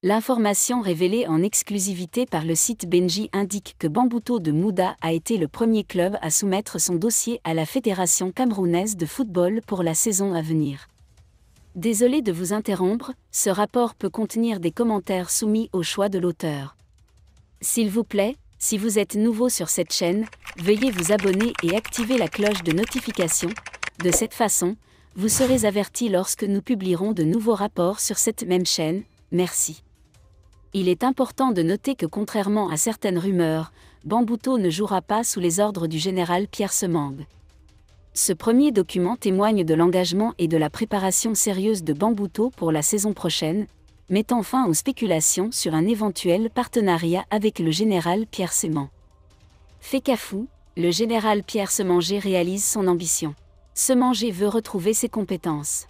L'information révélée en exclusivité par le site Benji indique que Bambuto de Mouda a été le premier club à soumettre son dossier à la Fédération camerounaise de football pour la saison à venir. Désolé de vous interrompre, ce rapport peut contenir des commentaires soumis au choix de l'auteur. S'il vous plaît, si vous êtes nouveau sur cette chaîne, veuillez vous abonner et activer la cloche de notification. De cette façon, vous serez averti lorsque nous publierons de nouveaux rapports sur cette même chaîne. Merci. Il est important de noter que contrairement à certaines rumeurs, Bambuto ne jouera pas sous les ordres du général Pierre Semang. Ce premier document témoigne de l'engagement et de la préparation sérieuse de Bambuto pour la saison prochaine, mettant fin aux spéculations sur un éventuel partenariat avec le général Pierre Semang. Fekafou, le général Pierre Semanger réalise son ambition. Semanger veut retrouver ses compétences.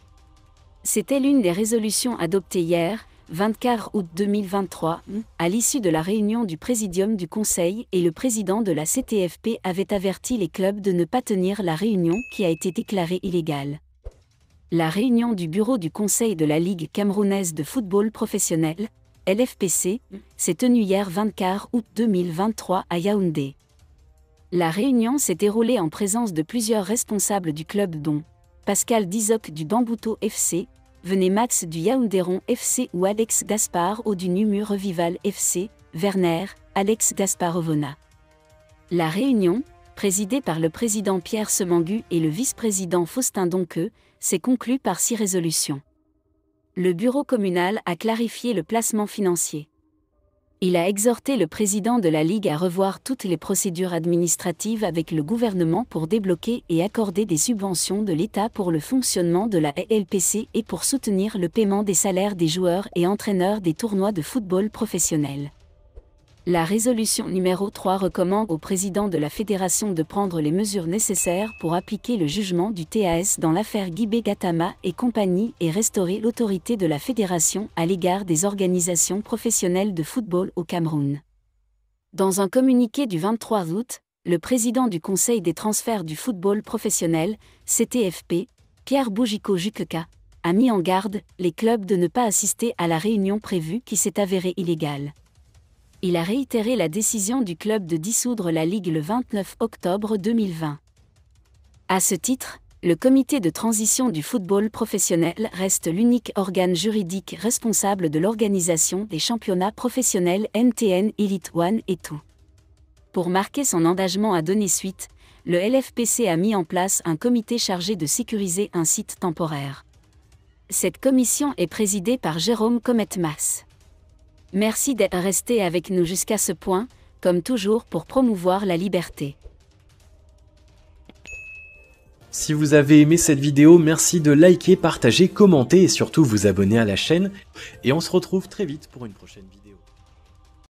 C'était l'une des résolutions adoptées hier, 24 août 2023, à l'issue de la réunion du Présidium du Conseil, et le président de la CTFP avait averti les clubs de ne pas tenir la réunion qui a été déclarée illégale. La réunion du bureau du Conseil de la Ligue camerounaise de football professionnel, LFPC, s'est tenue hier 24 août 2023 à Yaoundé. La réunion s'est déroulée en présence de plusieurs responsables du club dont Pascal Dizok du Bambuto FC, Venez Max du Yaoundéron FC ou Alex Gaspard au du Numu Revival FC, Werner, Alex Gasparovona. La réunion, présidée par le président Pierre Semangu et le vice-président Faustin Donqueux, s'est conclue par 6 résolutions. Le bureau communal a clarifié le placement financier. Il a exhorté le président de la Ligue à revoir toutes les procédures administratives avec le gouvernement pour débloquer et accorder des subventions de l'État pour le fonctionnement de la LPC et pour soutenir le paiement des salaires des joueurs et entraîneurs des tournois de football professionnels. La résolution numéro 3 recommande au président de la fédération de prendre les mesures nécessaires pour appliquer le jugement du TAS dans l'affaire Guibé Gatama et compagnie et restaurer l'autorité de la fédération à l'égard des organisations professionnelles de football au Cameroun. Dans un communiqué du 23 août, le président du Conseil des transferts du football professionnel, CTFP, Pierre Boujiko-Jukeka, a mis en garde les clubs de ne pas assister à la réunion prévue qui s'est avérée illégale. Il a réitéré la décision du club de dissoudre la Ligue le 29 octobre 2020. À ce titre, le comité de transition du football professionnel reste l'unique organe juridique responsable de l'organisation des championnats professionnels NTN Elite One et tout. Pour marquer son engagement à donner suite, le LFPC a mis en place un comité chargé de sécuriser un site temporaire. Cette commission est présidée par Jérôme Cometmas. Merci d'être resté avec nous jusqu'à ce point, comme toujours pour promouvoir la liberté. Si vous avez aimé cette vidéo, merci de liker, partager, commenter et surtout vous abonner à la chaîne. Et on se retrouve très vite pour une prochaine vidéo.